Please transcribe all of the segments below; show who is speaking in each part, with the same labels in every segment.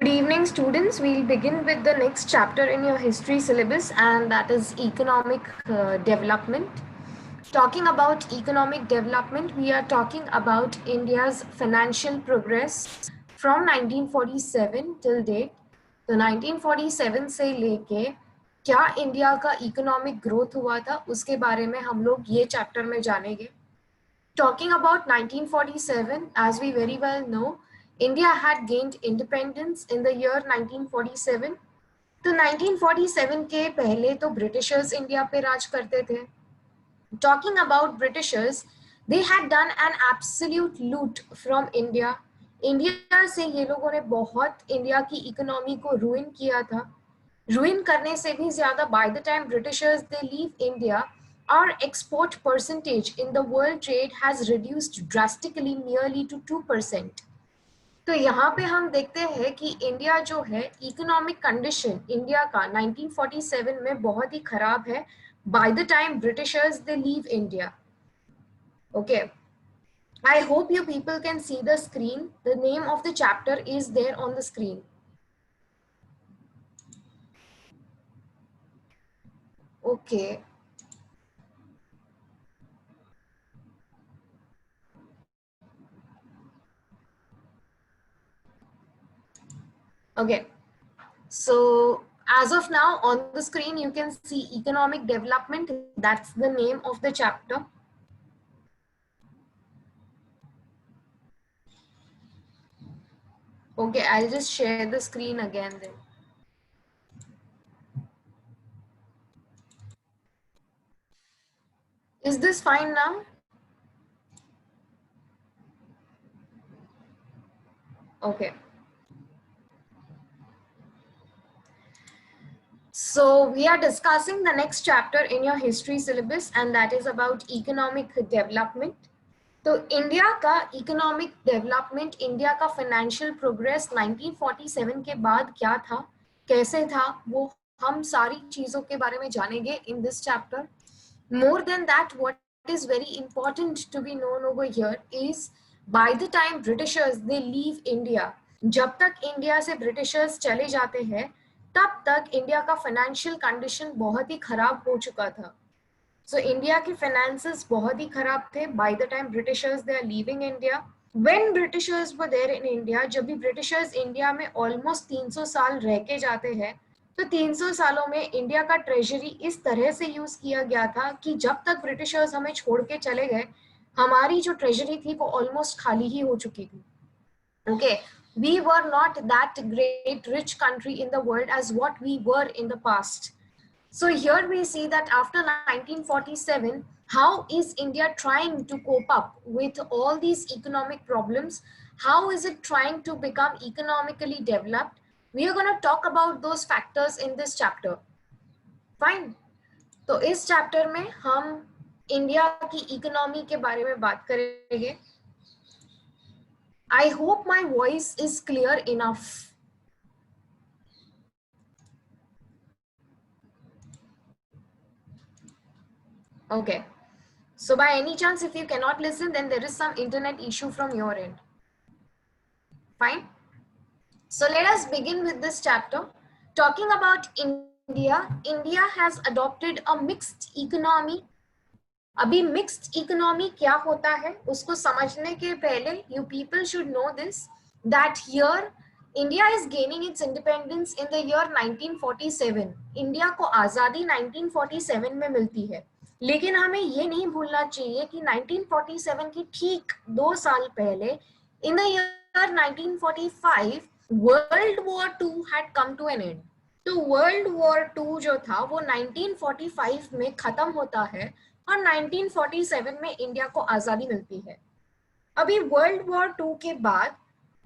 Speaker 1: Good evening, students. We'll begin with the next chapter in your history syllabus, and that is economic development. Talking about economic development, we are talking about India's financial progress from 1947 till date. तो 1947 से लेके क्या India का economic growth हुआ था उसके बारे में हम लोग ये चैप्टर में जानेंगे. Talking about 1947, as we very well know, India had gained independence in the year 1947. तो 1947 के पहले तो ब्रिटिशर्स इंडिया पे राज करते थे. Talking about Britishers, they had done an absolute loot from India. India से ये लोगों ने बहुत इंडिया की इकोनॉमी को ruin किया था. Ruin करने से भी ज़्यादा, by the time Britishers they leave India, our export percentage in the world trade has reduced drastically nearly to 2%. तो यहाँ पे हम देखते हैं कि इंडिया जो है इकोनॉमिक कंडीशन इंडिया का 1947 में बहुत ही खराब है by the time Britishers they leave India. Okay, I hope you people can see the screen. The name of the chapter is there on the screen. Okay. Okay. So as of now on the screen you can see economic development. That's the name of the chapter. Okay, I'll just share the screen again then. Is this fine now? Okay. So we are discussing the next chapter in your history syllabus, and that is about economic development. तो India का economic development, India का financial progress 1947 के बाद क्या था, कैसे था, वो हम सारी चीजों के बारे में जानेंगे in this chapter. More than that, what is very important to be known over here is by the time Britishers they leave India, जब तक इंडिया से ब्रिटिशर्स चले जाते हैं तब तक इंडिया का फाइनेंशियल कंडीशन बहुत ही खराब हो चुका था. सो इंडिया के फाइनेंसेस बहुत ही खराब थे by the time Britishers they are leaving India. When Britishers were there in India, जब भी ब्रिटिशर्स इंडिया में ऑलमोस्ट 300 साल रह के जाते हैं, तो 300 सालों में इंडिया का ट्रेजरी इस तरह से यूज किया गया था कि जब तक ब्रिटिशर्स हमें छोड़ के चले गए हमारी जो ट्रेजरी थी वो ऑलमोस्ट खाली ही हो चुकी थी. Okay, we were not that great rich country in the world as what we were in the past. So here we see that after 1947, how is India trying to cope up with all these economic problems? How is it trying to become economically developed? We are going to talk about those factors in this chapter. Fine. तो इस chapter में हम India की economy के बारे में बात करेंगे. I hope my voice is clear enough. Okay. So by any chance, if you cannot listen, then there is some internet issue from your end. Fine. So let us begin with this chapter. Talking about India, India has adopted a mixed economy. अभी mixed economy क्या होता है उसको समझने के पहले you people should know this, that here India is gaining its independence in the year 1947. India को आज़ादी 1947 में मिलती है, लेकिन हमें ये नहीं भूलना चाहिए कि 1947 की ठीक 2 साल पहले in the year 1945 World War II had come to an end. तो वर्ल्ड वॉर 2 जो था वो 1945 में खत्म होता है और 1947 में इंडिया को आजादी मिलती है. अभी वर्ल्ड वॉर 2 के बाद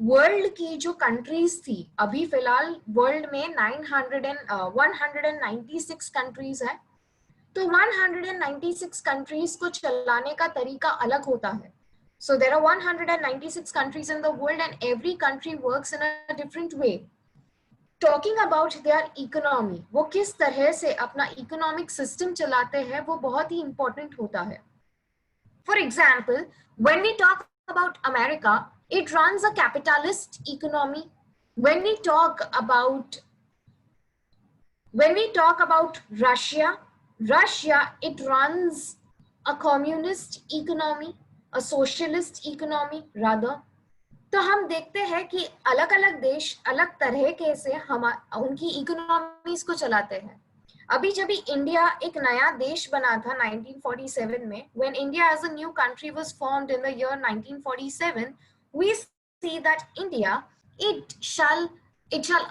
Speaker 1: वर्ल्ड की जो कंट्रीज थी, अभी फिलहाल वर्ल्ड में 196 कंट्रीज है. तो 196 कंट्रीज को चलाने का तरीका अलग होता है. So there are 196 countries in the world and every country works in a different way. Talking about their economy, वो किस तरह से अपना इकोनॉमिक सिस्टम चलाते हैं वो बहुत ही इंपॉर्टेंट होता है. For example, when we talk about America, it runs a capitalist economy. When we talk about Russia, it runs a communist economy, a socialist economy rather. तो हम देखते हैं कि अलग अलग देश अलग तरह के से हम उनकी इकोनॉमीज को चलाते हैं. अभी जब इंडिया एक नया देश बना था 1947 में, when India as a new country was formed in the year 1947, we see that India it shall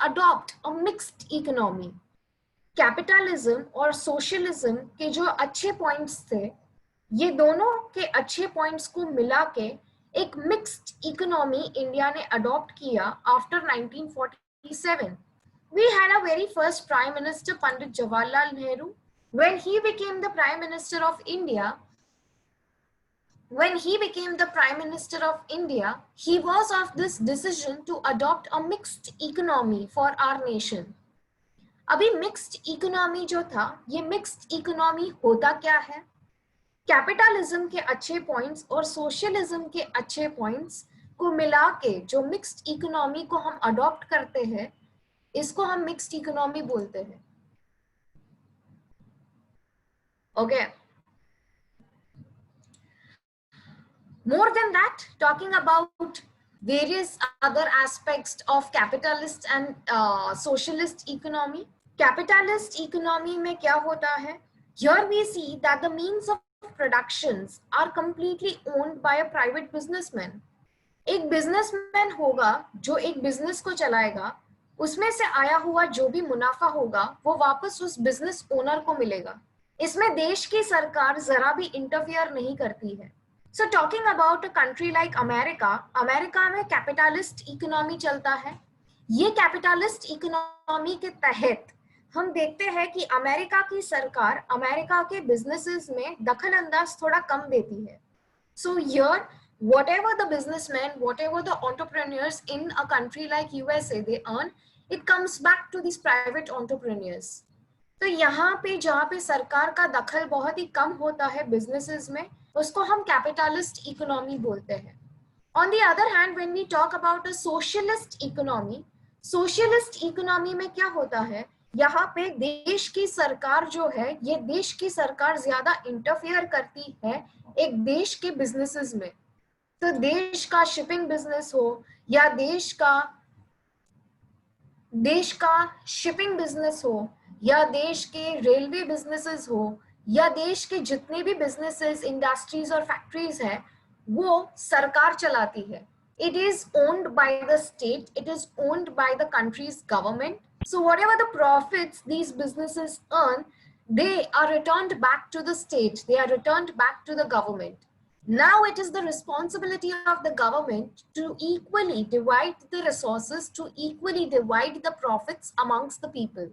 Speaker 1: adopt a mixed economy. Capitalism और सोशलिज्म के जो अच्छे पॉइंट्स थे, ये दोनों के अच्छे पॉइंट्स को मिला के एक मिक्स्ड इकोनॉमी इंडिया ने अडॉप्ट किया after 1947. We had a very first Prime Minister Pandit Jawaharlal Nehru. When he became the Prime Minister of India, he was of this decision to adopt a mixed economy for our nation. अभी mixed economy जो था, ये mixed economy होता क्या है? Capitalism के अच्छे points और सोशलिज्म के अच्छे पॉइंट्स को मिला के जो मिक्स्ड इकोनॉमी को हम अडॉप्ट करते हैं, इसको हम मिक्स्ड इकोनॉमी बोलते हैं. Okay. More than that, talking about various other aspects of capitalist and socialist economy. Capitalist economy में क्या होता है? Here we see that the means of productions are completely owned by a private businessman. एक businessman होगा जो एक business को चलाएगा, उसमें से आया हुआ जो भी मुनाफा होगा वो वापस उस बिजनेस ओनर को मिलेगा. इसमें देश की सरकार जरा भी इंटरफियर नहीं करती है. So talking about a country like America, America में कैपिटलिस्ट इकोनॉमी चलता है. ये कैपिटलिस्ट इकोनॉमी के तहत हम देखते हैं कि अमेरिका की सरकार अमेरिका के बिजनेसेस में दखल अंदाज थोड़ा कम देती है. So here, whatever the businessmen, whatever the entrepreneurs in a country like USA they earn, it comes back to these private entrepreneurs. तो यहाँ पे जहाँ पे सरकार का दखल बहुत ही कम होता है बिजनेसेस में, उसको हम कैपिटलिस्ट इकोनॉमी बोलते हैं. On the other hand, when we talk about a socialist economy, socialist economy में क्या होता है? यहाँ पे देश की सरकार जो है, ये देश की सरकार ज्यादा इंटरफियर करती है एक देश के बिजनेसेस में. तो देश का शिपिंग बिजनेस हो या देश का शिपिंग बिजनेस हो या देश के रेलवे बिजनेसेस हो या देश के जितने भी बिजनेसेस, इंडस्ट्रीज और फैक्ट्रीज है, वो सरकार चलाती है. It is owned by the state, it is owned by the country's government. So whatever the profits these businesses earn, they are returned back to the state, they are returned back to the government. Now it is the responsibility of the government to equally divide the resources, to equally divide the profits amongst the people.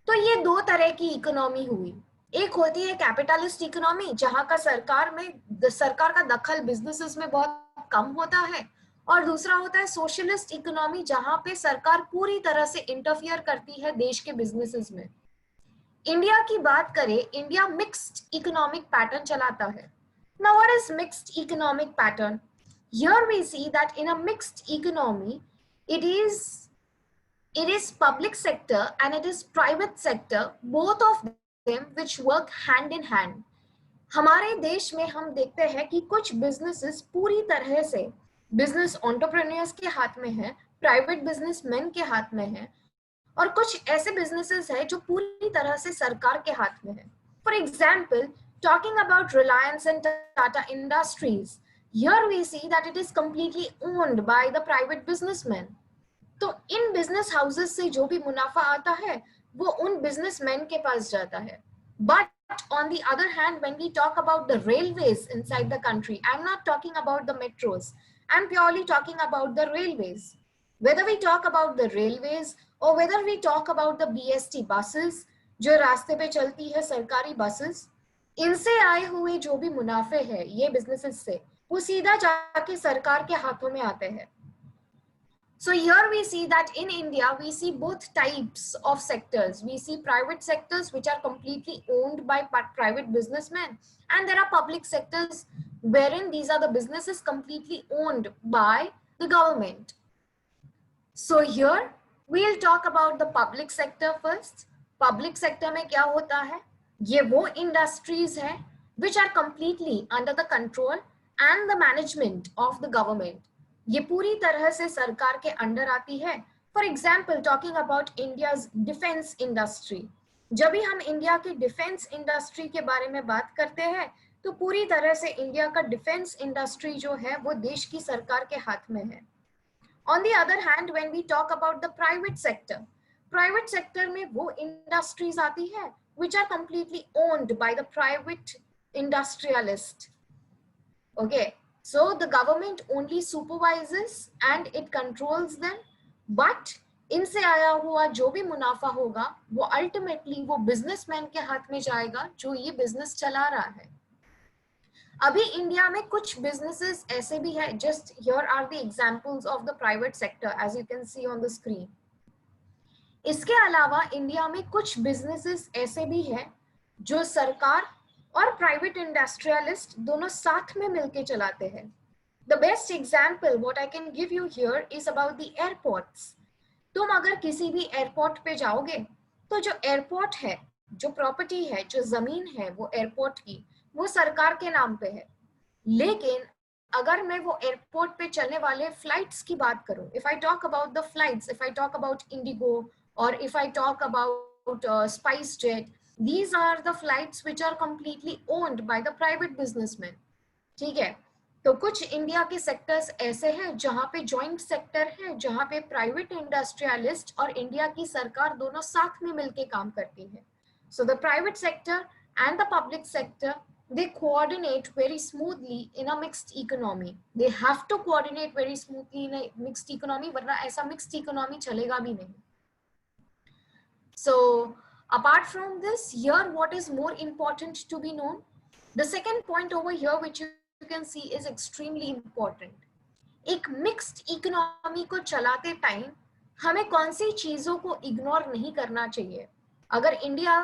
Speaker 1: तो ये दो तरह की economy हुई. एक होती है capitalist economy जहां का सरकार का दखल बिजनेसेस में बहुत कम होता है, और दूसरा होता है सोशलिस्ट इकोनॉमी जहां पे सरकार पूरी तरह से इंटरफियर करती है देश के बिजनेसेस में. इंडिया की बात करें, इंडिया मिक्स्ड इकोनॉमिक पैटर्न चलाता है. Now what is mixed economic pattern? Here we see that in a mixed economy, it is public sector and it is private sector, both of them which work hand in hand. हमारे देश में हम देखते हैं कि कुछ businesses पूरी तरह से बिजनेस एंटरप्रेन्योर्स के हाथ में है, प्राइवेट बिजनेसमैन के हाथ में है, और कुछ ऐसे बिजनेसेस है जो पूरी तरह से सरकार के हाथ में है. For example, talking about Reliance and Tata Industries, here we see that it is completely owned by the private businessmen. तो इन बिजनेस हाउसेस से जो भी मुनाफा आता है वो उन बिजनेसमैन के पास जाता है. But on the other hand, when we talk about the railways inside the country, I'm not talking about the metros, I'm purely talking about the railways. Whether we talk about the railways or whether we talk about the BST buses, जो रास्ते पे चलती है सरकारी buses, इनसे आए हुए जो भी मुनाफे हैं ये बिजनेसेस से, वो सीधा जाके सरकार के हाथों में आते हैं. So here we see that in India we see both types of sectors. We see private sectors which are completely owned by private businessmen, and there are public sectors wherein these are the businesses completely owned by the government. So here we'll talk about the public sector first. Public sector में क्या होता है? ये वो industries है which are completely under the control and the management of the government. ये पूरी तरह से सरकार के अंडर आती है. For example, talking about India's defense industry. जब भी हम इंडिया की डिफेंस इंडस्ट्री के बारे में बात करते हैं तो पूरी तरह से इंडिया का डिफेंस इंडस्ट्री जो है वो देश की सरकार के हाथ में है. On the other hand, when we talk about the private sector में वो industries आती है which are completely owned by the private industrialist. Okay, so the government only supervises and it controls them, but इनसे आया हुआ जो भी मुनाफा होगा वो अल्टीमेटली वो बिजनेसमैन के हाथ में जाएगा जो ये बिजनेस चला रहा है. अभी इंडिया में कुछ बिजनेसेस ऐसे भी है, just here are the examples of the private sector as you can see on the screen. इसके अलावा इंडिया में कुछ बिजनेसेस ऐसे भी है जो सरकार और प्राइवेट इंडस्ट्रियलिस्ट दोनों साथ में मिलके चलाते हैं. The best example what I can give you here is about the airports. तुम अगर किसी भी एयरपोर्ट पे जाओगे तो जो एयरपोर्ट है, जो प्रॉपर्टी है, जो जमीन है वो एयरपोर्ट की, वो सरकार के नाम पे है. लेकिन अगर मैं वो एयरपोर्ट पे चलने वाले फ्लाइट्स की बात करूं, if I talk about the flights, if I talk about IndiGo और if I talk about SpiceJet, these are the flights which are completely owned by the private businessmen. ठीक है, तो कुछ इंडिया के सेक्टर्स ऐसे हैं जहां पे जॉइंट सेक्टर है, जहां पे प्राइवेट इंडस्ट्रियलिस्ट और इंडिया की सरकार दोनों साथ में मिलके काम करती है. So the private sector and the public sector, they coordinate very smoothly in a mixed economy. They have to coordinate very smoothly in a mixed economy, वरना ऐसा mixed economy चलेगा भी नहीं. So apart from this, here what is more important to be known? The second point over here which you can see is extremely important. एक mixed economy को चलाते time हमें कौन सी चीजों को इग्नोर नहीं करना चाहिए. अगर इंडिया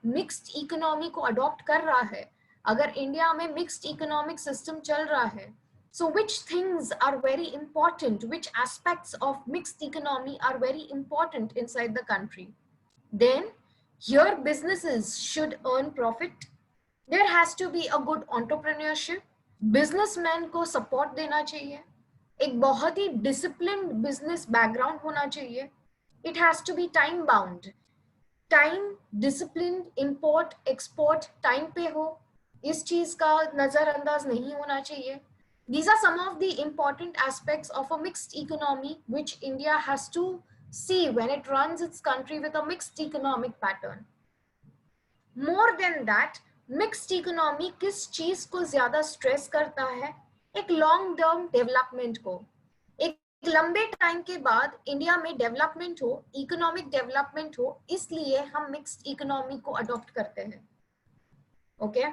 Speaker 1: मिक्स्ड इकोनॉमी को अडॉप्ट कर रहा है, अगर इंडिया में मिक्स्ड इकोनॉमिक सिस्टम चल रहा है, so which things are very important, which aspects of mixed economy are very important inside the country? Then here businesses should earn profit, there has to be a good entrepreneurship, businessmen को support देना चाहिए, एक बहुत ही disciplined business background होना चाहिए, it has to be time bound, time discipline, import export time पे हो, इस चीज का नजरअंदाज नहीं होना चाहिए. These are some of the important aspects of a mixed economy which India has to see when it runs its country with a mixed economic pattern. More than that, mixed economy किस चीज को ज्यादा stress करता है? एक long term development को. एक लंबे टाइम के बाद इंडिया में डेवलपमेंट हो, इकोनॉमिक डेवलपमेंट हो, इसलिए हम मिक्स्ड इकोनॉमी को अडॉप्ट करते हैं. Okay,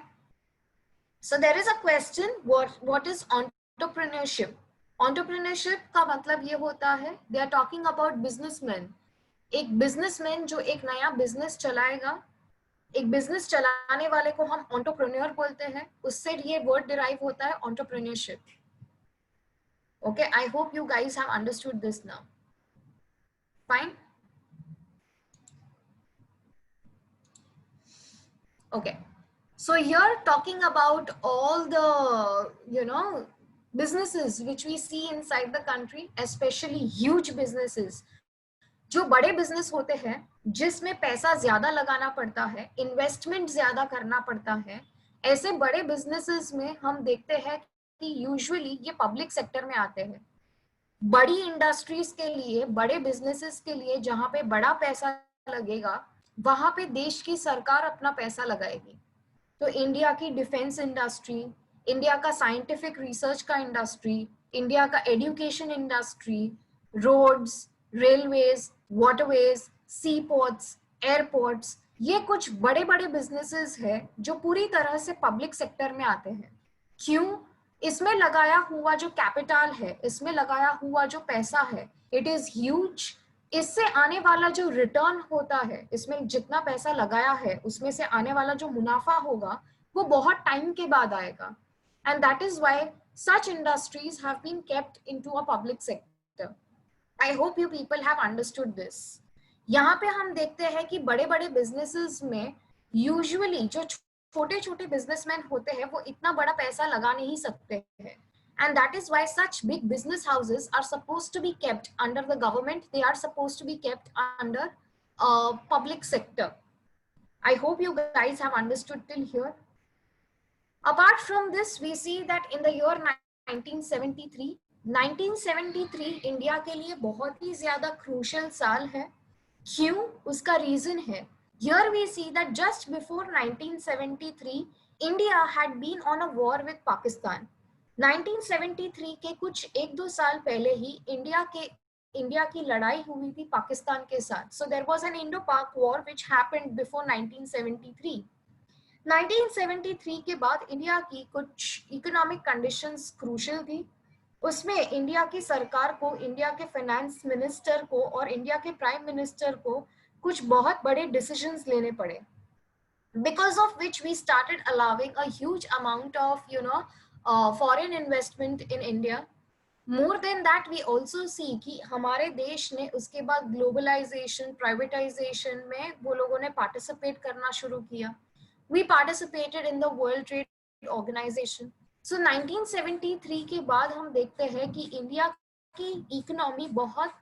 Speaker 1: so there is a question, what is entrepreneurship? Entrepreneurship का मतलब ये होता है, they are talking about businessman. एक बिजनेसमैन जो एक नया बिजनेस चलाएगा, एक बिजनेस चलाने वाले को हम एंटरप्रेन्योर बोलते हैं, उससे ये वर्ड डिराइव होता है entrepreneurship. Okay, I hope you guys have understood this now. Fine. Okay, so here talking about all the businesses which we see inside the country, especially huge businesses, जो बड़े business होते हैं जिसमें पैसा ज्यादा लगाना पड़ता है, इन्वेस्टमेंट ज्यादा करना पड़ता है, ऐसे बड़े बिजनेसेस में हम देखते हैं कि यूजुअली ये पब्लिक सेक्टर में आते हैं. बड़ी इंडस्ट्रीज के लिए, बड़े बिजनेसेस के लिए जहां पे बड़ा पैसा लगेगा वहां पे देश की सरकार अपना पैसा लगाएगी. तो इंडिया की डिफेंस इंडस्ट्री, इंडिया का साइंटिफिक रिसर्च का इंडस्ट्री, इंडिया का education industry, roads, railways, waterways, sea ports, airports, ये कुछ बड़े बड़े बिजनेसेस है जो पूरी तरह से पब्लिक सेक्टर में आते हैं. क्यों? इसमें लगाया हुआ जो कैपिटल है, इसमें लगाया हुआ जो पैसा है, इट इज ह्यूज. इससे आने वाला जो रिटर्न होता है, इसमें जितना पैसा लगाया है उसमें से आने वाला जो मुनाफा होगा वो बहुत टाइम के बाद आएगा. And that is why such industries have been kept into a public sector. I hope you people have understood this. यहाँ पे हम देखते हैं कि बड़े बड़े बिजनेसेस में यूजुअली जो छोटे छोटे बिजनेसमैन होते हैं वो इतना बड़ा पैसा लगा नहीं सकते हैं, and that is why such big business houses are supposed to be kept under the government. They are supposed to be kept under public sector. I hope you guys have understood till here. Apart from this, we see that in the year 1973, 1973 India के लिए बहुत ही ज्यादा crucial साल है. क्यों? उसका reason है. Here we see that just before 1973, India had been on a war with Pakistan. 1973 के कुछ एक दो साल पहले ही इंडिया की लड़ाई हुई थी पाकिस्तान के साथ. So there was an Indo-Pak war which happened before 1973. 1973 के बाद इंडिया की कुछ इकोनॉमिक कंडीशंस क्रूशियल थी. उसमें इंडिया की सरकार को, इंडिया के फाइनेंस मिनिस्टर को और इंडिया के प्राइम मिनिस्टर को कुछ बहुत बड़े डिसीजंस लेने पड़े, because of which we started allowing a huge amount of foreign investment in India. More than that, we also see कि हमारे देश ने उसके बाद ग्लोबलाइजेशन, प्राइवेटाइजेशन में वो लोगों ने पार्टिसिपेट करना शुरू किया. We participated in the World Trade Organization. So 1973 के बाद हम देखते हैं कि इंडिया की इकोनॉमी बहुत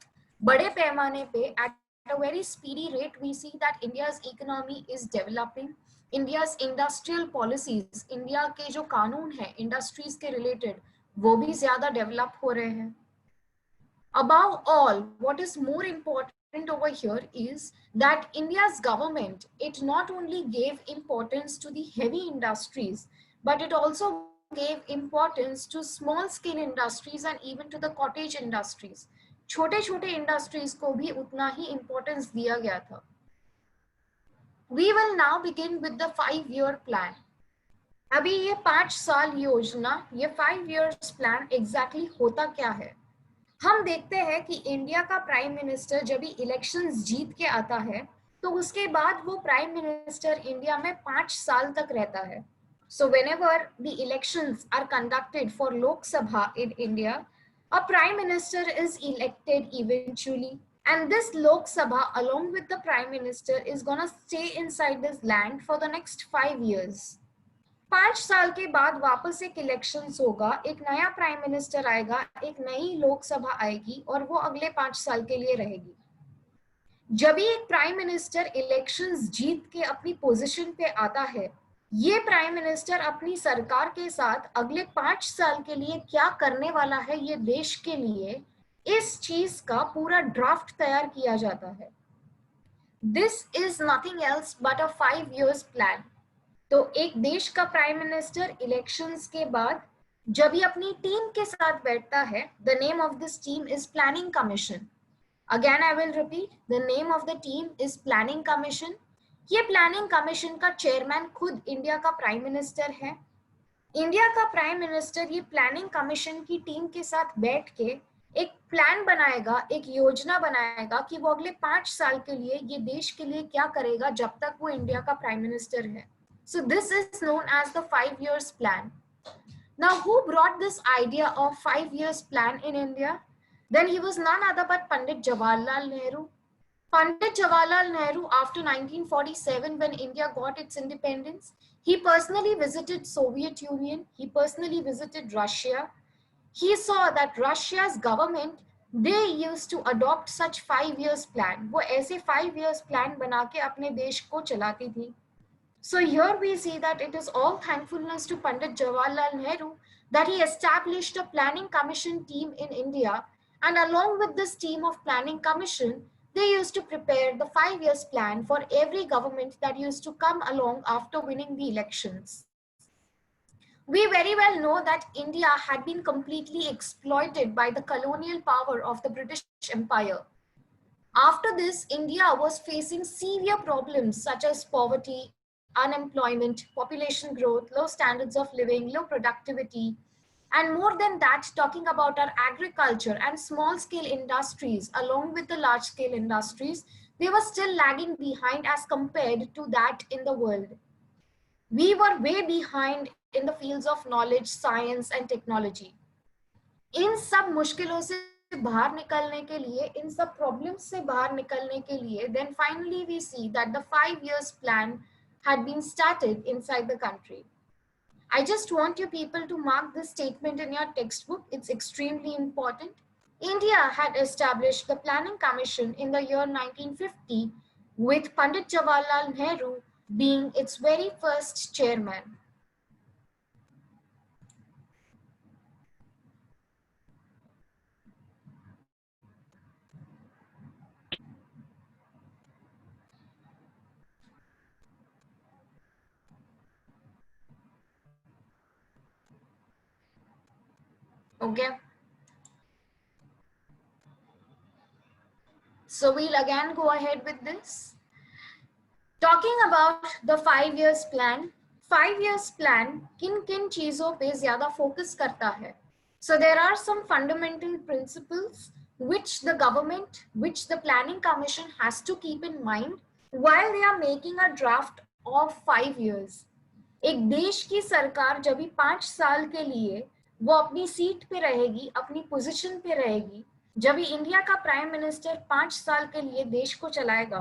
Speaker 1: बड़े पैमाने पे at a very speedy rate we see that India's economy is developing. India's industrial policies, India के जो कानून हैं इंडस्ट्रीज के रिलेटेड वो भी ज्यादा डेवलप हो रहे हैं. Above all, what is more important over here is that India's government, it not only gave importance to the heavy industries, but it also gave importance to small scale industries and even to the cottage industries. छोटे छोटे industries को भी उतना ही importance दिया गया था. We will now begin with the 5-year plan. अभी ये 5 साल योजना, ये 5 years plan exactly होता क्या है? हम देखते हैं कि इंडिया का प्राइम मिनिस्टर जब भी इलेक्शंस जीत के आता है तो उसके बाद वो प्राइम मिनिस्टर इंडिया में 5 साल तक रहता है. So whenever the elections are conducted for Lok Sabha in India, a prime minister is elected eventually, and this Lok Sabha along with the prime minister is gonna stay inside this land for the next 5 years. 5 साल के बाद वापस एक elections होगा, एक नया prime minister आएगा, एक नई लोकसभा आएगी और वो अगले 5 साल के लिए रहेगी. जब भी एक प्राइम मिनिस्टर इलेक्शंस जीत के अपनी पोजीशन पे आता है, ये प्राइम मिनिस्टर अपनी सरकार के साथ अगले 5 साल के लिए क्या करने वाला है ये देश के लिए, इस चीज का पूरा ड्राफ्ट तैयार किया जाता है. This is nothing else but a 5 years plan. तो एक देश का प्राइम मिनिस्टर इलेक्शंस के बाद जब भी अपनी टीम के साथ बैठता है, the name of this team is planning commission. Again I will repeat, the name of the team is planning commission. ये प्लानिंग कमीशन का चेयरमैन खुद इंडिया का प्राइम मिनिस्टर है. इंडिया का प्राइम मिनिस्टर ये प्लानिंग कमीशन की team के साथ बैठ के एक प्लान बनाएगा, एक योजना बनाएगा कि वो अगले 5 साल के लिए ये देश के लिए क्या करेगा जब तक वो इंडिया का प्राइम मिनिस्टर है. So this is known as the 5 years plan. Now who brought this idea of 5 years plan in India? Then he was none other but Pandit Jawaharlal Nehru. Pandit Jawaharlal Nehru, after 1947 when India got its independence, he personally visited Soviet Union, he personally visited Russia. He saw that Russia's government, they used to adopt such 5 years plan. वो ऐसे 5 years plan बना के अपने देश को चलाती थी. So here we see that it is all thankfulness to Pandit Jawaharlal Nehru that he established a planning commission team in India, and along with this team of planning commission, they used to prepare the 5 years plan for every government that used to come along after winning the elections. We very well know that India had been completely exploited by the colonial power of the British Empire. After this, India was facing severe problems such as poverty, unemployment, population growth, low standards of living, low productivity, and more than that, talking about our agriculture and small scale industries along with the large scale industries, they were still lagging behind as compared to that in the world. We were way behind in the fields of knowledge, science and technology. इन सब मुश्किलों से बाहर निकलने के लिए, इन सब problems से बाहर निकलने के लिए, then finally we see that the 5 years plan had been started inside the country. I just want you people to mark this statement in your textbook. It's extremely important. India had established the Planning Commission in the year 1950 with Pandit Jawaharlal Nehru being its very first chairman. Okay. So we'll again go ahead with this. Talking about the 5 years plan, 5 years plan किन चीजों पे ज्यादा focus करता है? So there are some fundamental principles which the government, which the planning commission has to keep in mind while they are making a draft of 5 years. एक देश की सरकार जब भी 5 साल के लिए वो अपनी सीट पे रहेगी, अपनी पोजीशन पे रहेगी, जब भी इंडिया का प्राइम मिनिस्टर 5 साल के लिए देश को चलाएगा,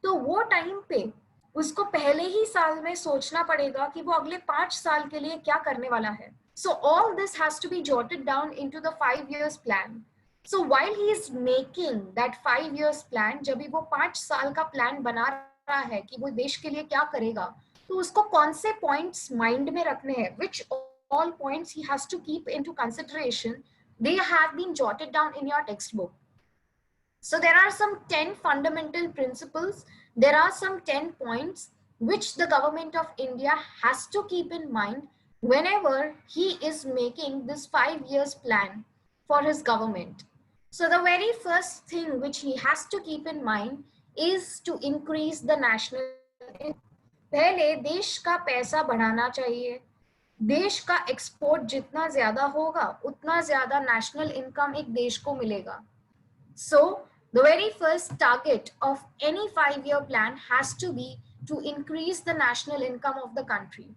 Speaker 1: तो वो टाइम पे उसको पहले ही साल में सोचना पड़ेगा कि वो अगले 5 साल के लिए क्या करने वाला है. So all this has to be jotted down into the 5 years plan. So while he is making that 5 years plan, जब भी वो 5 साल का प्लान बना रहा है कि वो देश के लिए क्या करेगा, तो उसको कौन से पॉइंट्स माइंड में रखने हैं, which all points he has to keep into consideration, they have been jotted down in your textbook. So there are some 10 fundamental principles, there are some 10 points which the government of India has to keep in mind whenever he is making this 5 years plan for his government. So the very first thing which he has to keep in mind is to increase the national income. पहले देश का पैसा बढ़ाना चाहिए, देश का export जितना ज्यादा होगा उतना ज्यादा नेशनल इनकम एक देश को मिलेगा. So the very first target of any 5-year plan has to be to increase the national income of the country.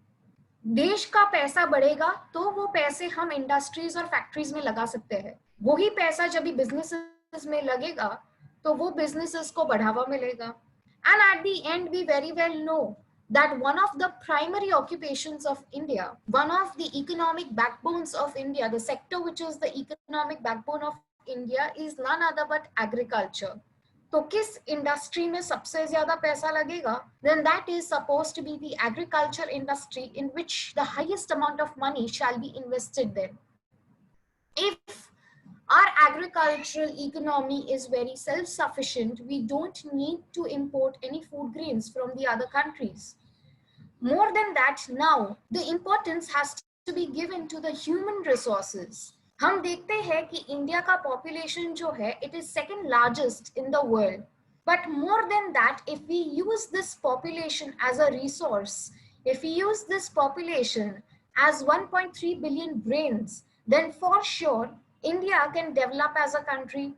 Speaker 1: देश का पैसा बढ़ेगा तो वो पैसे हम इंडस्ट्रीज और फैक्ट्रीज में लगा सकते हैं. वही पैसा जब भी बिजनेसेस में लगेगा तो वो बिजनेसेस को बढ़ावा मिलेगा. And at the end we very well know that one of the primary occupations of India, one of the economic backbones of India, the sector which is the economic backbone of India is none other but agriculture. तो किस industry में सबसे ज्यादा पैसा लगेगा? Then that is supposed to be the agriculture industry, in which the highest amount of money shall be invested there. If our agricultural economy is very self-sufficient, we don't need to import any food grains from the other countries. More than that, now the importance has to be given to the human resources. हम देखते हैं कि India का population जो है, it is second largest in the world. But more than that, if we use this population as a resource, if we use this population as 1.3 billion brains, then for sure India can develop as a country.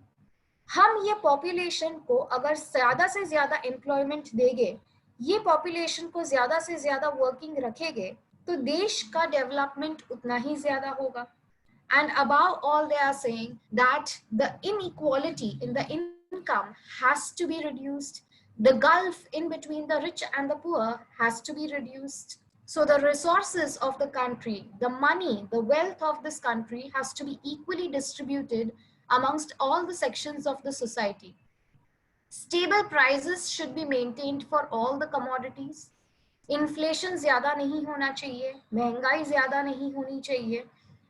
Speaker 1: हम ये population को अगर ज़्यादा से ज़्यादा employment देंगे, ये population को ज़्यादा से ज़्यादा working रखेंगे, तो देश का development उतना ही ज़्यादा होगा. And above all, they are saying that the inequality in the income has to be reduced. The gulf in between the rich and the poor has to be reduced. So the resources of the country, the money, the wealth of this country has to be equally distributed amongst all the sections of the society. Stable prices should be maintained for all the commodities. Inflation ज़्यादा नहीं होना चाहिए, महंगाई ज़्यादा नहीं होनी चाहिए.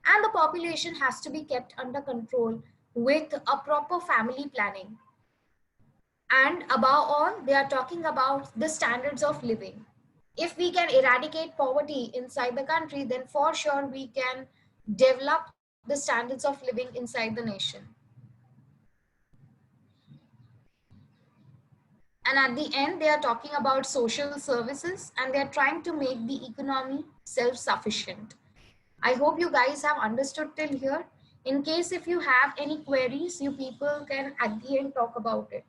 Speaker 1: And the population has to be kept under control with a proper family planning. And above all, they are talking about the standards of living. If we can eradicate poverty inside the country, then for sure we can develop the standards of living inside the nation. And at the end, they are talking about social services and they are trying to make the economy self-sufficient. I hope you guys have understood till here. In case if you have any queries, you people can at the end talk about it.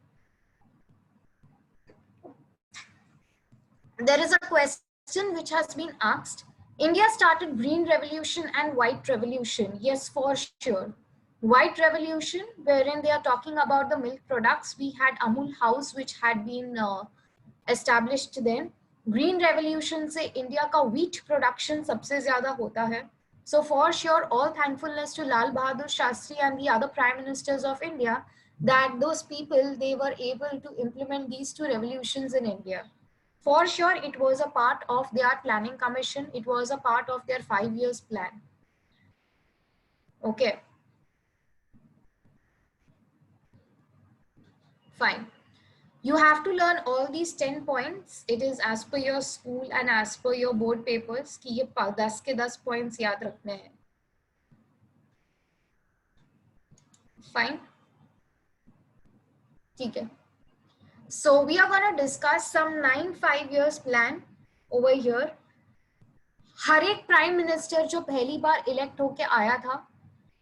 Speaker 1: There is a question which has been asked. India started green revolution and white revolution. Yes, for sure. White Revolution, wherein they are talking about the milk products. We had Amul House, which had been established then. Green Revolution से India का wheat production सबसे ज़्यादा होता है. So for sure, all thankfulness to Lal Bahadur Shastri and the other prime ministers of India, that those people, they were able to implement these two revolutions in India. For sure, it was a part of their planning commission. It was a part of their 5 years plan. Okay. Fine. You have to learn all these 10 points. It is as per your school and as per your board papers कि ये 10 के 10 points याद रखने हैं. Fine. ठीक है. So we are going to discuss some 9 5 years plan over here. हर एक prime minister जो पहली बार इलेक्ट होके आया था,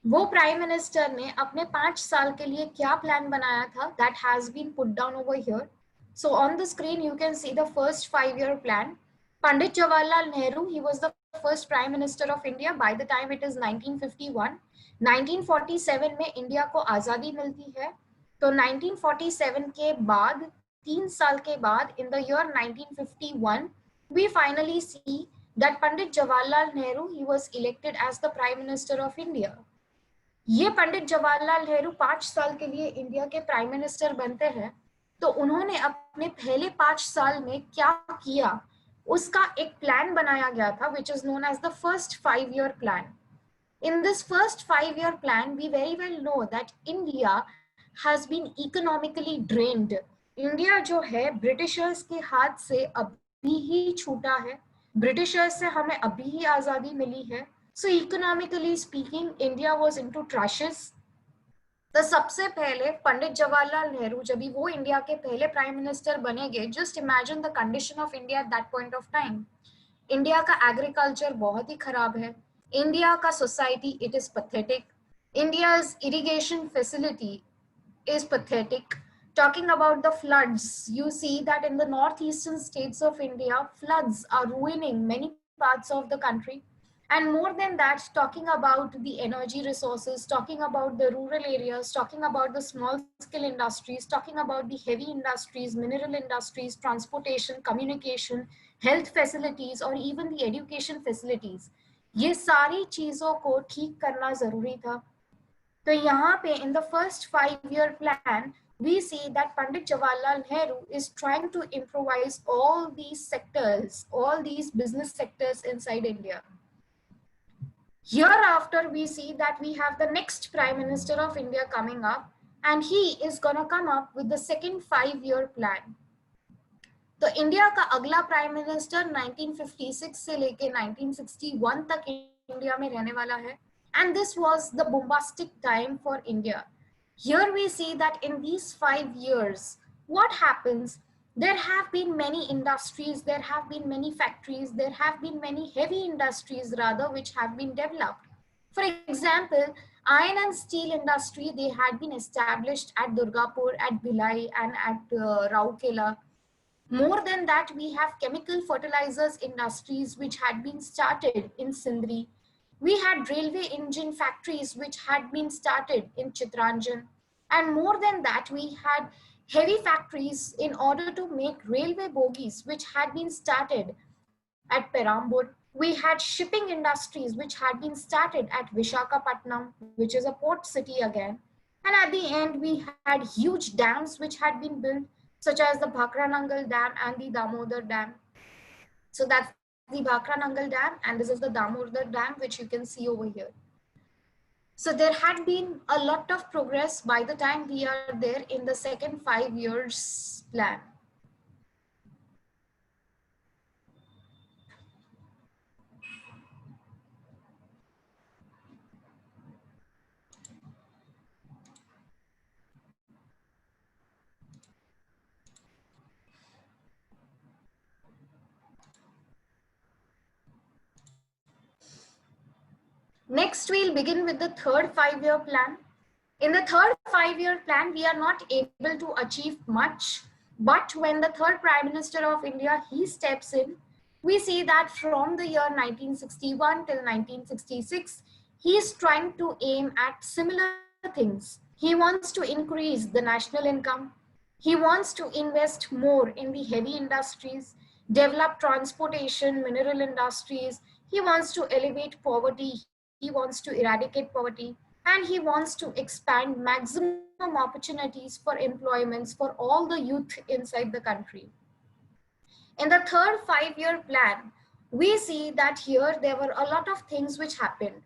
Speaker 1: वो प्राइम मिनिस्टर ने अपने 5 साल के लिए क्या प्लान बनाया था, that has been put down over here. So on the screen you can see the first 5-year plan. Pandit Jawaharlal Nehru, he was the first prime minister of India. By the time it is 1951. 1947 में India को आजादी मिलती है. तो 1947 के बाद 3 साल के बाद in the year 1951 we finally see that Pandit Jawaharlal Nehru, he was elected as the prime minister of India. ये पंडित जवाहरलाल नेहरू 5 साल के लिए इंडिया के प्राइम मिनिस्टर बनते हैं. तो उन्होंने अपने पहले 5 साल में क्या किया, उसका एक प्लान बनाया गया था, which is known as the first 5-year plan. In this first 5-year plan, we very well know that India has been economically drained. India जो है ब्रिटिशर्स के हाथ से अभी ही छूटा है. ब्रिटिशर्स से हमें अभी ही आजादी मिली है. So economically speaking, India was into trashes. तो सबसे पहले पंडित जवाहरलाल नेहरू जब भी वो इंडिया के पहले प्राइम मिनिस्टर बनेंगे, just imagine the condition of India at that point of time. India का एग्रीकल्चर बहुत ही खराब है. इंडिया का society, it is pathetic. India's irrigation facility is pathetic. Talking about the floods, you see that in the northeastern states of India, floods are ruining many parts of the country. And more than that, talking about the energy resources, talking about the rural areas, talking about the small scale industries, talking about the heavy industries, mineral industries, transportation, communication, health facilities, or even the education facilities. ये सारी चीजों को ठीक करना जरूरी था. तो यहाँ पे in the first 5-year plan, we see that Pandit Jawaharlal Nehru is trying to improvise all these sectors, all these business sectors inside India. Hereafter, we see that we have the next Prime Minister of India coming up, and he is gonna come up with the second 5-year plan. तो India का अगला prime minister 1956 से लेके 1961 तक India में रहने वाला है. And this was the bombastic time for India. Here we see that in these 5 years, what happens? There have been many industries, there have been many factories, there have been many heavy industries rather, which have been developed. For example, iron and steel industry, they had been established at Durgapur, at Bhilai, and at Rourkela. More than that, we have chemical fertilizers industries which had been started in Sindri. We had railway engine factories which had been started in Chitranjan. And more than that, we had heavy factories in order to make railway bogies which had been started at Perambur. We had shipping industries which had been started at Vishakhapatnam, which is a port city again. And at the end, we had huge dams which had been built, such as the Bhakra-Nangal Dam and the Damodar Dam. So that's the Bhakra-Nangal Dam, and this is the Damodar Dam, which you can see over here. So there had been a lot of progress by the time we are there in the second 5 years plan. Next, we'll begin with the third 5-year plan. In the third 5-year plan, we are not able to achieve much, but when the third Prime Minister of India, he steps in, we see that from the year 1961 till 1966, he is trying to aim at similar things. He wants to increase the national income. He wants to invest more in the heavy industries, develop transportation, mineral industries. He wants to elevate poverty. He wants to eradicate poverty. And he wants to expand maximum opportunities for employments for all the youth inside the country. In the third 5-year plan, we see that here there were a lot of things which happened.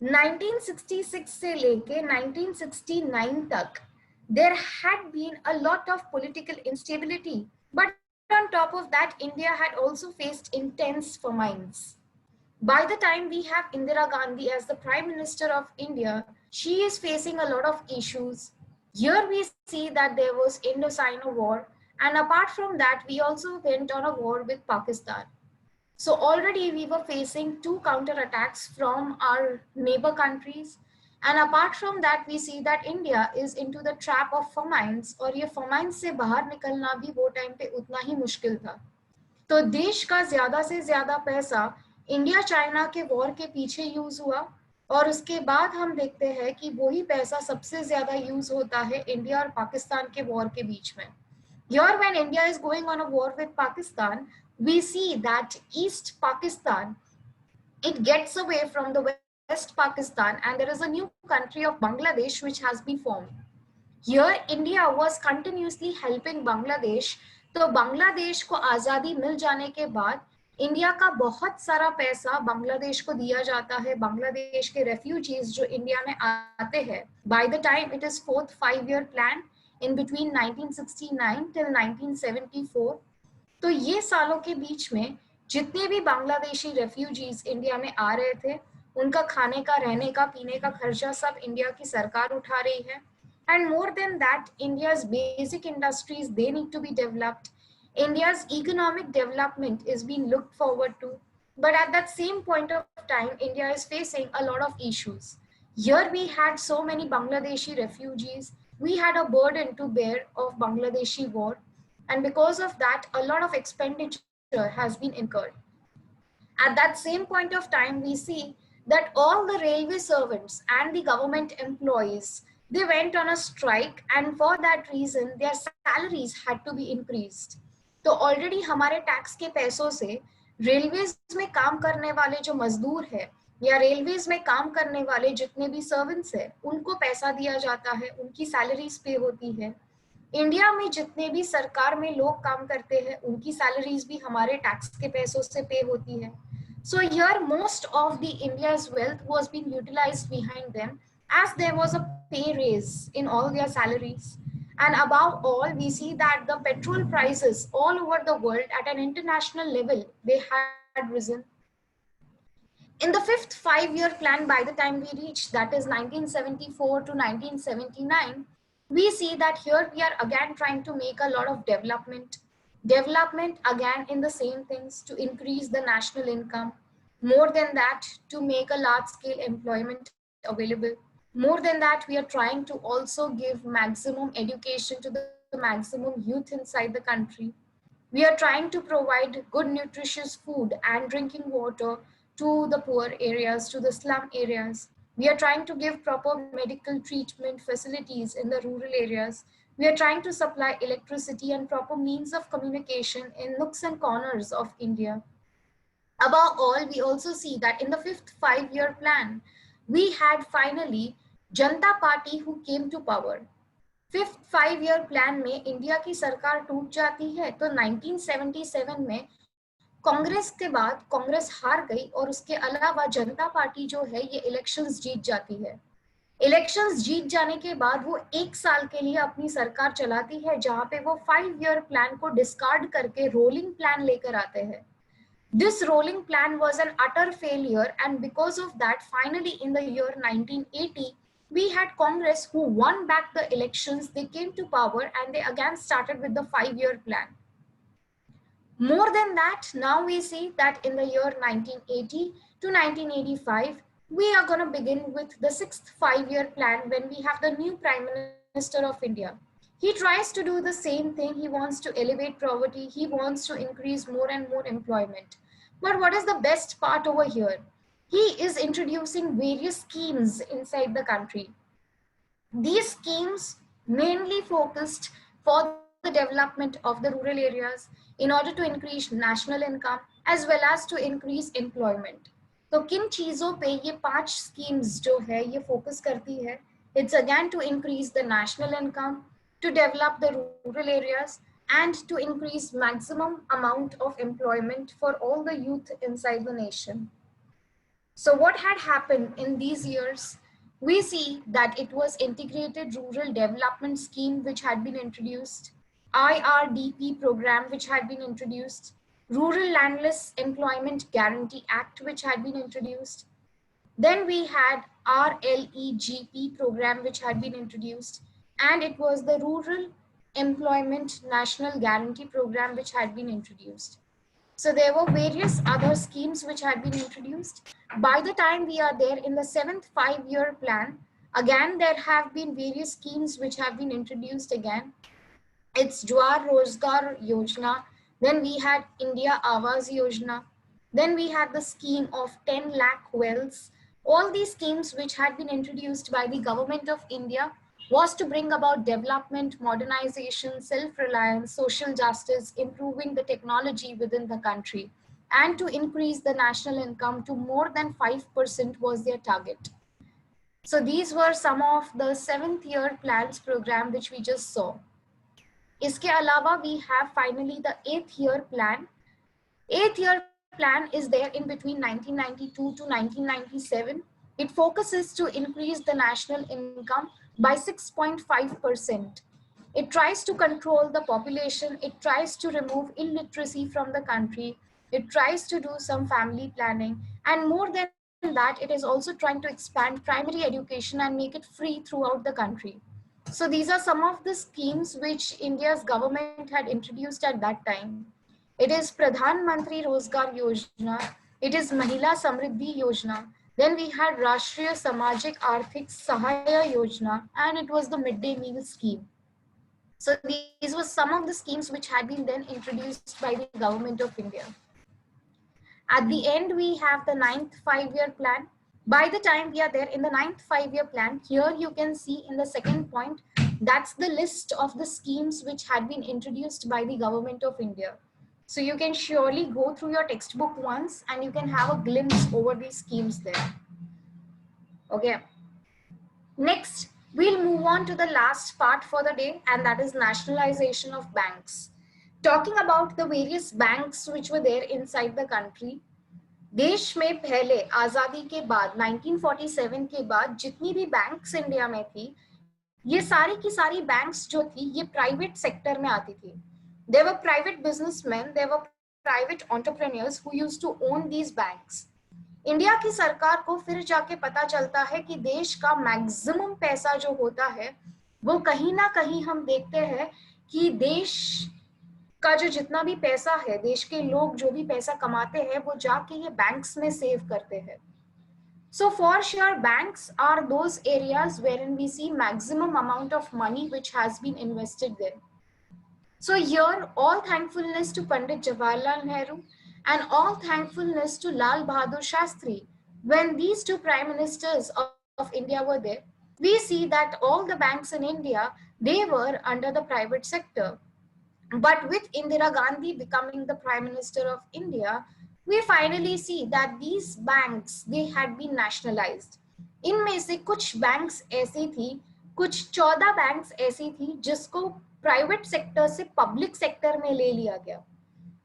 Speaker 1: 1966 से लेके 1969 तक there had been a lot of political instability, but on top of that India had also faced intense famines. By the time we have Indira Gandhi as the Prime Minister of India, she is facing a lot of issues. Here we see that there was Indo-Sino War, and apart from that, we also went on a war with Pakistan. So already we were facing two counterattacks from our neighbor countries. And apart from that, we see that India is into the trap of famines, और ये famines से बाहर निकलना भी वो time पे उतना ही मुश्किल था. तो देश का ज्यादा से ज्यादा पैसा इंडिया चाइना के वॉर के पीछे यूज हुआ, और उसके बाद हम देखते हैं कि वही पैसा सबसे ज्यादा यूज होता है इंडिया और पाकिस्तान के वॉर के बीच में. Here when India is going on a war with Pakistan, we see that East Pakistan, it gets away from the West Pakistan, and there is a new country of Bangladesh which has been formed. Here India was continuously helping Bangladesh. तो बांग्लादेश को आज़ादी मिल जाने के बाद India का बहुत सारा पैसा बांग्लादेश को दिया जाता है. बांग्लादेश के रेफ्यूजीज जो इंडिया में आते हैं, bye the time it is fourth 5-year plan in between 1969 till 1974. तो ये सालों के बीच में जितने भी बांग्लादेशी रेफ्यूजीज इंडिया में आ रहे थे, उनका खाने का, रहने का, पीने का खर्चा सब इंडिया की सरकार उठा रही है. And more than that, India's basic industries, they need to be developed. India's economic development is being looked forward to. But at that same point of time, India is facing a lot of issues. Here we had so many Bangladeshi refugees. We had a burden to bear of Bangladeshi war. And because of that, a lot of expenditure has been incurred. At that same point of time, we see that all the railway servants and the government employees, they went on a strike, and for that reason their salaries had to be increased. तो already हमारे tax के पैसों से railways में काम करने वाले जो मजदूर है या रेलवेज में काम करने वाले जितने भी सर्वेंट्स है, उनको पैसा दिया जाता है, उनकी सैलरीज पे होती है. इंडिया में जितने भी सरकार में लोग काम करते हैं, उनकी सैलरीज भी हमारे टैक्स के पैसों से पे होती है. So here most of the India's wealth was being utilized behind them, as there was a pay raise in all their salaries. And above all, we see that the petrol prices all over the world at an international level, they had risen. In the fifth 5-year plan, by the time we reached, that is 1974 to 1979, we see that here we are again trying to make a lot of development. Development again in the same things to increase the national income. More than that, to make a large scale employment available. More than that, we are trying to also give maximum education to the maximum youth inside the country. We are trying to provide good nutritious food and drinking water to the poor areas, to the slum areas. We are trying to give proper medical treatment facilities in the rural areas. We are trying to supply electricity and proper means of communication in nooks and corners of India. Above all, we also see that in the fifth 5-year plan, we had finally Janata Party who came to power. Fifth 5-year plan में India की सरकार टूट जाती है, तो 1977 में कांग्रेस के बाद कांग्रेस हार गई, और उसके अलावा जनता पार्टी जो है ये इलेक्शंस जीत जाती है. इलेक्शंस जीत जाने के बाद वो 1 साल के लिए अपनी सरकार चलाती है, जहां पे वो 5-year प्लान को डिस्कार्ड करके रोलिंग प्लान लेकर आते हैं. This rolling plan was an utter failure, and because of that, finally in the year 1980, we had Congress who won back the elections. They came to power and they again started with the 5-year plan. More than that, now we see that in the year 1980 to 1985, we are going to begin with the 6th 5-year plan when we have the new Prime Minister of India. He tries to do the same thing. He wants to elevate poverty. He wants to increase more and more employment. But what is the best part over here? He is introducing various schemes inside the country. These schemes mainly focused for the development of the rural areas in order to increase national income as well as to increase employment. तो किन चीज़ों पे ये 5 schemes जो है ये focus करती है? It's again to increase the national income, to develop the rural areas, and to increase maximum amount of employment for all the youth inside the nation. So what had happened in these years? We see that it was Integrated Rural Development Scheme which had been introduced, IRDP program which had been introduced, Rural Landless Employment Guarantee Act which had been introduced. Then we had RLEGP program which had been introduced, and it was the Rural Employment National Guarantee program which had been introduced. So there were various other schemes which had been introduced. By the time we are there in the 7th 5-year plan, again there have been various schemes which have been introduced again. It's Jwar Rozgar Yojana. Then we had India Awas Yojana. Then we had the scheme of 10 lakh wells. All these schemes which had been introduced by the government of India was to bring about development, modernization, self-reliance, social justice, improving the technology within the country, and to increase the national income to more than 5% was their target. So these were some of the 7th year plans program which we just saw. इसके अलावा we have finally the 8th year plan. 8th year plan is there in between 1992 to 1997. It focuses to increase the national income by 6.5%. It tries to control the population. It tries to remove illiteracy from the country. It tries to do some family planning. And more than that, it is also trying to expand primary education and make it free throughout the country. So these are some of the schemes which India's government had introduced at that time. It is Pradhan Mantri Rozgar Yojana. It is Mahila Samriddhi Yojana. Then we had Rashtriya Samajik Arthik Sahaya Yojana, and it was the midday meal scheme. So these were some of the schemes which had been then introduced by the government of India. At the end, we have the 9th 5-year plan. By the time we are there in the 9th 5-year plan, here you can see in the second point, that's the list of the schemes which had been introduced by the government of India. So you can surely go through your textbook once and you can have a glimpse over these schemes there. Okay. Next, we'll move on to the last part for the day, and that is nationalization of banks. Talking about the various banks which were there inside the country, देश में पहले आजादी के बाद 1947 के बाद जितनी भी बैंक्स इंडिया में थी, ये सारी की सारी बैंक्स जो थी ये प्राइवेट सेक्टर में आती थी. There were private businessmen, there were private entrepreneurs who used to own these banks. India की सरकार को फिर जाके पता चलता है कि देश का मैक्सिमम पैसा जो होता है वो कहीं ना कहीं हम देखते हैं कि देश का जो जितना भी पैसा है, देश के लोग जो भी पैसा कमाते हैं वो जाके ये बैंक्स में सेव करते हैं. So for sure banks are those areas wherein we see maximum amount of money which has been invested there. So here all thankfulness to Pandit Jawaharlal Nehru and all thankfulness to Lal Bahadur Shastri. When these two prime ministers of India were there, we see that all the banks in India, they were under the private sector. But with Indira Gandhi becoming the Prime Minister of India, we finally see that these banks, they had been nationalized. इनमें से कुछ banks ऐसी थी, कुछ 14 banks ऐसी थी जिसको private sector से पब्लिक सेक्टर में ले लिया गया.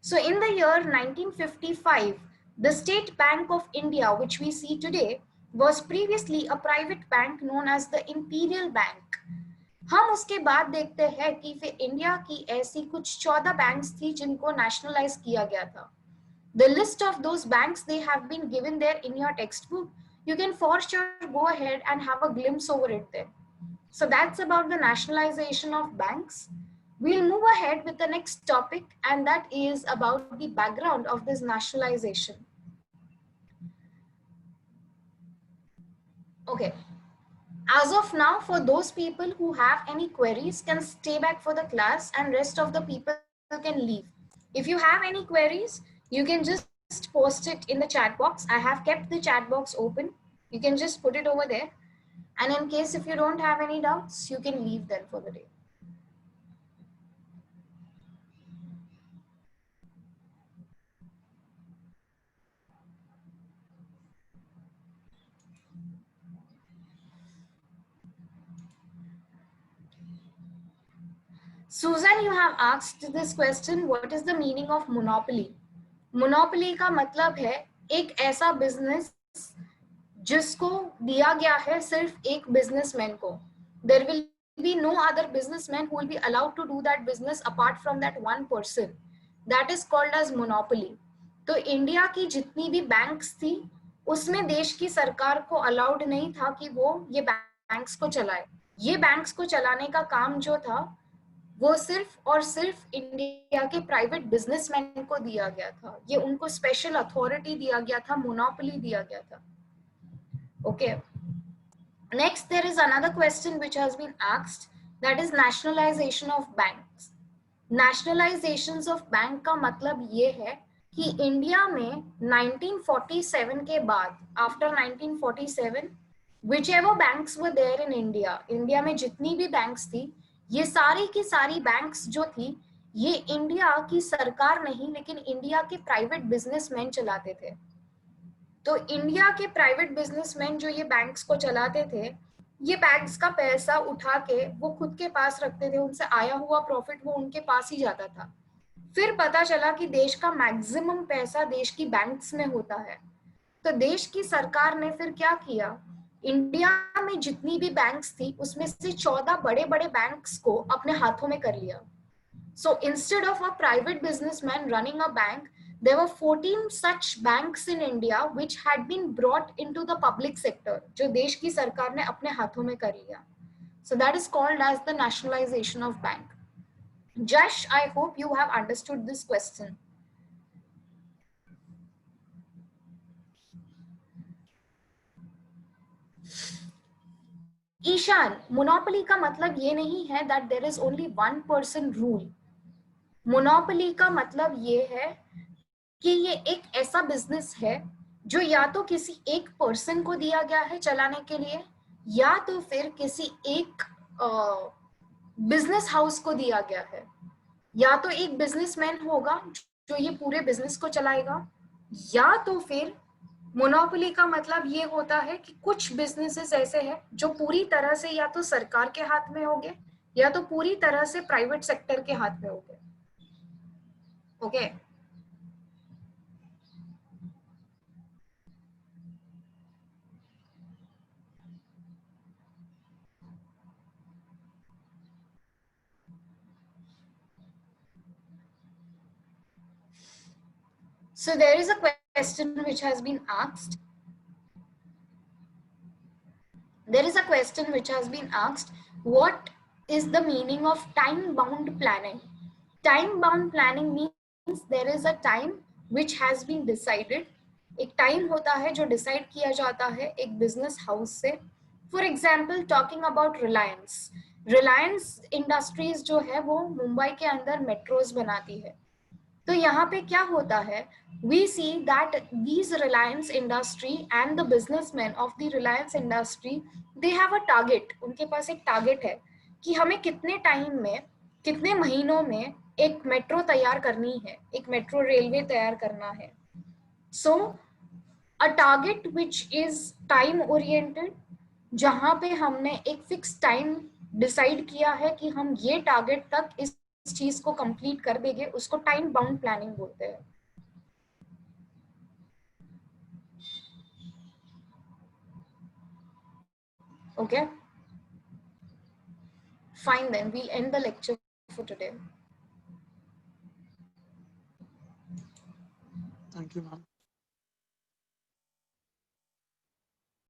Speaker 1: So in the year 1955, the State Bank of India, which we see today, was previously a private bank known as the Imperial Bank. हम उसके बाद देखते हैं कि फिर इंडिया की ऐसी कुछ 14 बैंक्स थी जिनको नेशनलाइज किया गया था. The list of those banks, they have been given there in your textbook. You can for sure go ahead and have a glimpse over it there. So that's about the nationalization of banks. We'll move ahead with the next topic, and that is about the background of this nationalization. Okay. As of now, for those people who have any queries can stay back for the class, and rest of the people can leave. If you have any queries, you can just post it in the chat box. I have kept the chat box open. You can just put it over there. And in case if you don't have any doubts, you can leave then for the day. Susan, you have asked this question, what is the meaning of monopoly? Monopoly का मतलब है एक ऐसा business जिसको दिया गया है सिर्फ एक businessman को. There will be no other businessman who will be allowed to do that business apart from that one person. That is called as monopoly. तो इंडिया की जितनी भी बैंक्स थी उसमें देश की सरकार को अलाउड नहीं था कि वो ये बैंक्स को चलाए. ये बैंक्स को चलाने का काम जो था वो सिर्फ और सिर्फ इंडिया के प्राइवेट बिजनेसमैन को दिया गया था. ये उनको स्पेशल अथॉरिटी दिया गया था, मोनोपोली दिया गया था. Okay, next there is another question which has been asked, that is nationalisation of banks. Nationalisation of bank का मतलब ये है कि इंडिया में 1947 के बाद, after 1947, whichever banks were there in India, India में जितनी भी बैंक्स थी, ये सारी की सारी बैंक्स जो थी ये इंडिया की सरकार नहीं लेकिन इंडिया के प्राइवेट बिजनेसमैन चलाते थे. तो इंडिया के प्राइवेट बिजनेसमैन जो ये बैंक्स को चलाते थे, ये बैंक्स का पैसा उठा के वो खुद के पास रखते थे, उनसे आया हुआ प्रॉफिट वो उनके पास ही जाता था. फिर पता चला कि देश का मैक्सिमम पैसा देश की बैंक्स में होता है. तो देश की सरकार ने फिर क्या किया, इंडिया में जितनी भी बैंक्स थी उसमें से 14 बड़े बड़े बैंक्स को अपने हाथों में कर लिया. So instead of a private businessman running a bank, there were 14 such banks in India which had been brought into the public sector, जो देश की सरकार ने अपने हाथों में कर लिया. So that is called as the nationalization of bank. Jash, I hope you have understood this question. Ishaan, monopoly का मतलब ये नहीं है that there is only one person rule. Monopoly का मतलब ये है कि ये एक ऐसा बिजनेस है जो या तो किसी एक पर्सन को दिया गया है चलाने के लिए, या तो फिर किसी एक बिजनेस हाउस को दिया गया है. या तो एक बिजनेसमैन होगा जो ये पूरे बिजनेस को चलाएगा, या तो फिर मोनोपोली का मतलब ये होता है कि कुछ बिजनेसेस ऐसे हैं जो पूरी तरह से या तो सरकार के हाथ में होंगे या तो पूरी तरह से प्राइवेट सेक्टर के हाथ में होंगे. Okay, so there is a question which has been asked. There is a question which has been asked, what is the meaning of time bound planning? Time bound planning means there is a time which has been decided. एक time होता है जो decide किया जाता है एक business house से. For example talking about Reliance, Reliance industries जो है वो मुंबई के अंदर मेट्रोज बनाती है. तो यहाँ पे क्या होता है, we see that these Reliance industry and the businessmen of the Reliance industry, they have a target. उनके पास एक टारगेट है कि हमें कितने टाइम में, कितने महीनों में एक मेट्रो तैयार करनी है, एक मेट्रो रेलवे तैयार करना है. So a target which is time oriented, जहाँ पे हमने एक फिक्स टाइम डिसाइड किया है कि हम ये टारगेट तक इस चीज को कंप्लीट कर देंगे, उसको टाइम बाउंड प्लानिंग बोलते हैं. Okay, fine then, we'll end the lecture for today.
Speaker 2: Thank you, ma'am.